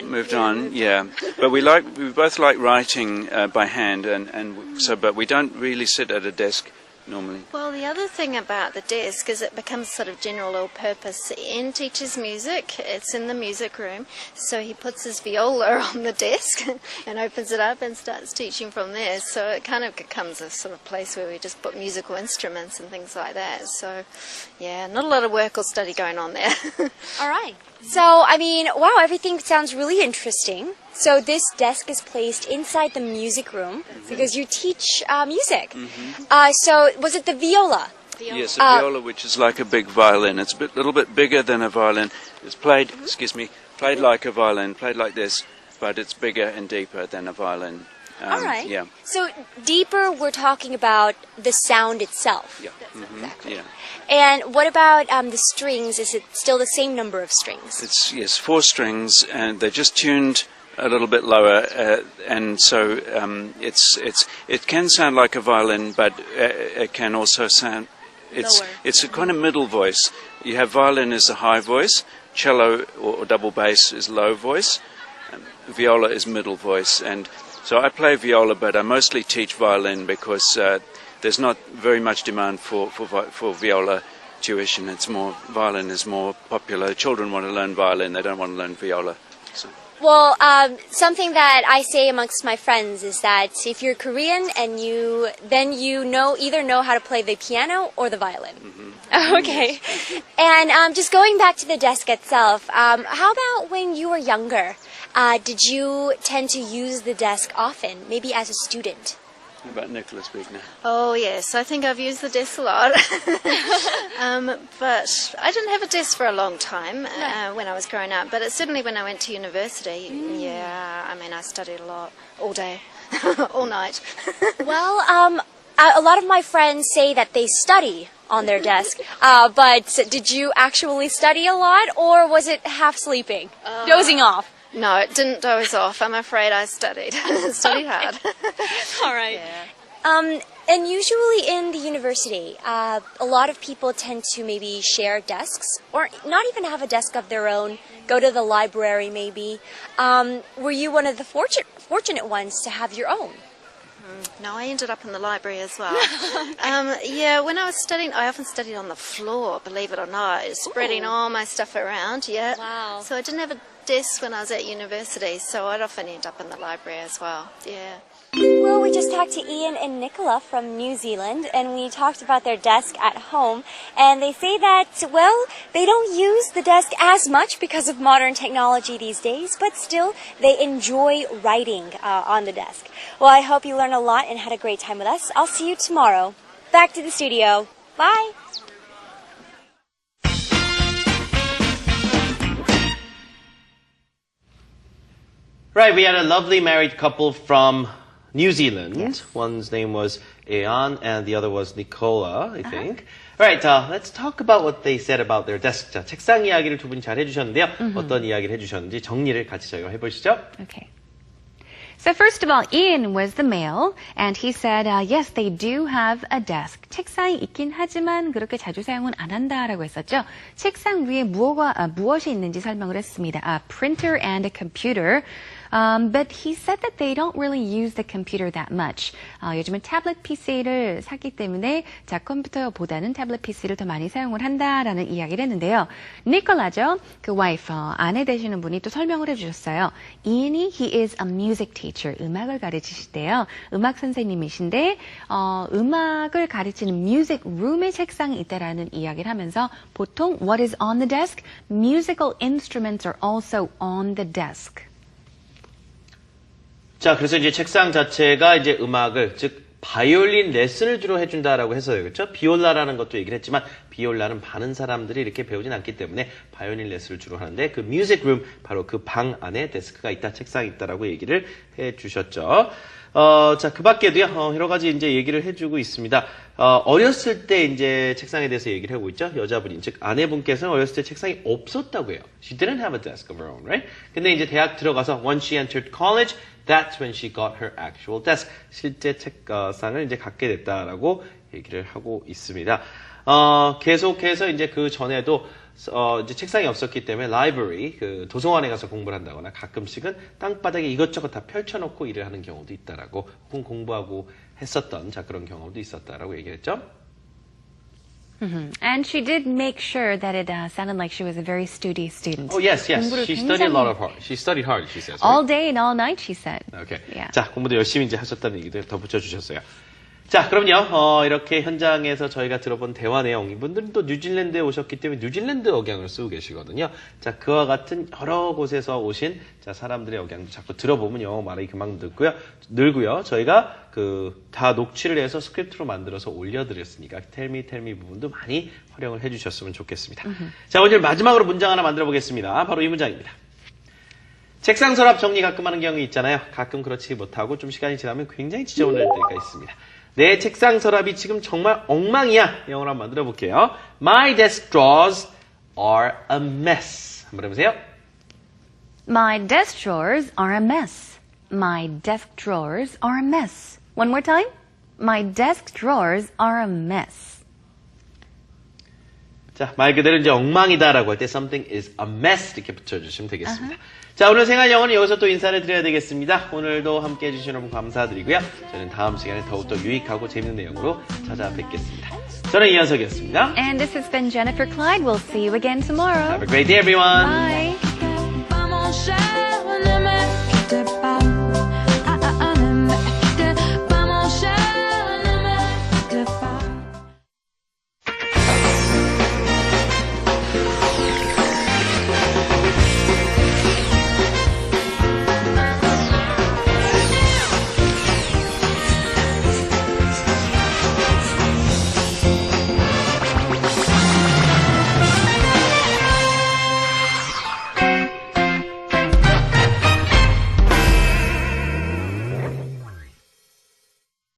moved on, yeah. But we both like writing by hand, but we don't really sit at a desk normally. Well, the other thing about the desk is it becomes sort of general all-purpose. Ian teaches music. It's in the music room. So he puts his viola on the desk and opens it up and starts teaching from there. So it kind of becomes a sort of place where we just put musical instruments and things like that. So, yeah, not a lot of work or study going on there. All right. So, I mean, wow, everything sounds really interesting. So this desk is placed inside the music room because you teach music. So was it the viola? Yes, a viola, which is like a big violin. It's a little bit bigger than a violin. It's played like a violin, played like this, but it's bigger and deeper than a violin. All right. Yeah. So deeper, we're talking about the sound itself. Yeah. Exactly. Yeah. And what about the strings? Is it still the same number of strings? It's 4 strings, and they're just tuned a little bit lower, and so it can sound like a violin, but it can also sound it's a kind of middle voice. You have violin is a high voice, cello or double bass is low voice, viola is middle voice, and so I play viola, but I mostly teach violin because there's not very much demand for viola tuition. It's more violin is more popular. Children want to learn violin; they don't want to learn viola. So. Well, something that I say amongst my friends is that if you're Korean and you either know how to play the piano or the violin. Okay. And just going back to the desk itself, how about when you were younger? Did you tend to use the desk often, maybe as a student? How about Nicola speak now? Oh, yes. I think I've used the desk a lot. But I didn't have a desk for a long time when I was growing up. But certainly when I went to university, I mean, I studied a lot, all day, all night. Well, a lot of my friends say that they study on their desk. But did you actually study a lot, or was it half sleeping, dozing off? No, it didn't doze off. I'm afraid I studied. Studied hard. All right. Yeah. And usually in the university, a lot of people tend to maybe share desks or not even have a desk of their own, go to the library maybe. Were you one of the fortunate ones to have your own? No, I ended up in the library as well. Yeah, when I was studying, I often studied on the floor, believe it or not, spreading all my stuff around, yeah. Wow. So I didn't have a desk when I was at university, so I'd often end up in the library as well, yeah. Well, we just talked to Ian and Nicola from New Zealand, and we talked about their desk at home, and they say that, well, they don't use the desk as much because of modern technology these days, but still, they enjoy writing on the desk. Well, I hope you learned a lot and had a great time with us. I'll see you tomorrow. Back to the studio. Bye! Right, we had a lovely married couple from New Zealand. Yes. One's name was Ean and the other was Nicola, I think. Right, let's talk about what they said about their desk. 자, 책상 이야기를 두 분이 잘 해주셨는데요. 어떤 이야기를 해주셨는지 정리를 같이 저희가 해보시죠. Okay. So first of all, Ian was the male, and he said, yes, they do have a desk. 책상이 있긴 하지만 그렇게 자주 사용은 안 한다라고 했었죠. 책상 위에 무엇이 있는지 설명을 했습니다. A printer and a computer. But he said that they don't really use the computer that much. 요즘은 태블릿 PC를 샀기 때문에 컴퓨터보다는 태블릿 PC를 더 많이 사용을 한다라는 이야기를 했는데요. 니콜라죠, 그 와이프, 아내 되시는 분이 또 설명을 해주셨어요. Ian이, he is a music teacher. 음악을 가르치시대요. 음악 선생님이신데 음악을 가르치는 music room의 책상이 있다라는 이야기를 하면서 보통 what is on the desk? Musical instruments are also on the desk. 자, 그래서 이제 책상 자체가 이제 음악을, 즉, 바이올린 레슨을 주로 해준다라고 해서요. 그렇죠? 비올라라는 것도 얘기를 했지만, 비올라는 많은 사람들이 이렇게 배우진 않기 때문에 바이올린 레슨을 주로 하는데, 그 뮤직 룸, 바로 그 방 안에 데스크가 있다, 책상이 있다라고 얘기를 해 주셨죠. 자, 그 밖에도요, 여러 가지 이제 얘기를 해주고 있습니다. 어렸을 때 이제 책상에 대해서 얘기를 하고 있죠. 여자분이, 즉, 아내분께서는 어렸을 때 책상이 없었다고 해요. She didn't have a desk of her own, right? 근데 이제 대학 들어가서, once she entered college, that's when she got her actual desk. 실제 책상을 이제 갖게 됐다라고 얘기를 하고 있습니다. 계속해서 이제 그 전에도 이제 책상이 없었기 때문에 library, 그 도서관에 가서 공부를 한다거나 가끔씩은 땅바닥에 이것저것 다 펼쳐놓고 일을 하는 경우도 있다라고 혹은 공부하고 했었던 그런 경험도 있었다라고 얘기했죠. And she did make sure that it sounded like she was a very studious student. Oh yes. 공부를 She 굉장히 studied a lot of hard. She studied hard, she says. all day and all night, she said. Okay. Yeah. 자, 공부도 열심히 이제 하셨다는 얘기도 덧붙여 주셨어요. 자, 그럼요. 이렇게 현장에서 저희가 들어본 대화 내용, 이분들은 또 뉴질랜드에 오셨기 때문에 뉴질랜드 억양을 쓰고 계시거든요. 자, 그와 같은 여러 곳에서 오신 사람들의 억양도 자꾸 들어보면 영어 말하기 그만큼 늘고요. 저희가 다 녹취를 해서 스크립트로 만들어서 올려드렸으니까 tell me 부분도 많이 활용을 해주셨으면 좋겠습니다. 자, 오늘 마지막으로 문장 하나 만들어 보겠습니다. 바로 이 문장입니다. 책상 서랍 정리 가끔 하는 경우 있잖아요. 가끔 그렇지 못하고 좀 시간이 지나면 굉장히 지저분할 때가 있습니다. 내 책상 서랍이 지금 정말 엉망이야. 영어로 한번 만들어 볼게요. My desk drawers are a mess. 한번 해보세요. My desk drawers are a mess. My desk drawers are a mess. One more time. My desk drawers are a mess. 자, 말 그대로 이제 엉망이다라고 할 때 something is a mess 이렇게 붙여주시면 되겠습니다. 자, 오늘 생활영어는 여기서 또 인사를 드려야 되겠습니다. 오늘도 함께해 주신 여러분 감사드리고요. 저는 다음 시간에 더욱더 유익하고 재밌는 내용으로 찾아뵙겠습니다. 저는 이현석이었습니다. And this has been Jennifer Clyde. We'll see you again tomorrow. Have a great day, everyone. Bye.